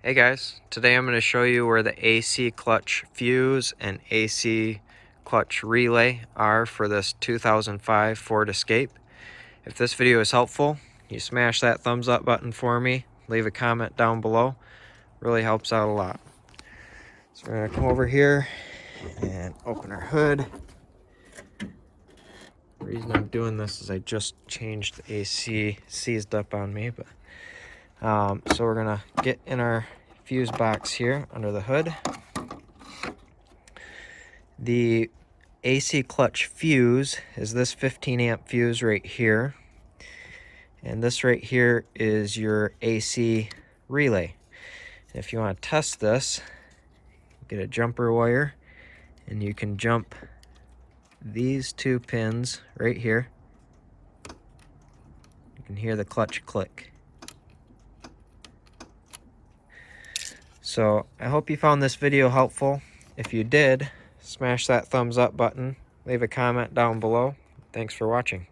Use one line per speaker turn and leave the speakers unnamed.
Hey guys, today I'm going to show you where the AC clutch fuse and AC clutch relay are for this 2005 Ford Escape. If this video is helpful, you smash that thumbs up button for me, leave a comment down below, really helps out a lot. So we're going to come over here and open our hood. The reason I'm doing this is I just changed the AC, seized up on me, but so we're going to get in our fuse box here under the hood. The AC clutch fuse is this 15 amp fuse right here, and this right here is your AC relay. If you want to test this, get a jumper wire and you can jump these two pins right here. You can hear the clutch click. So I hope you found this video helpful. If you did, smash that thumbs up button, leave a comment down below. Thanks for watching.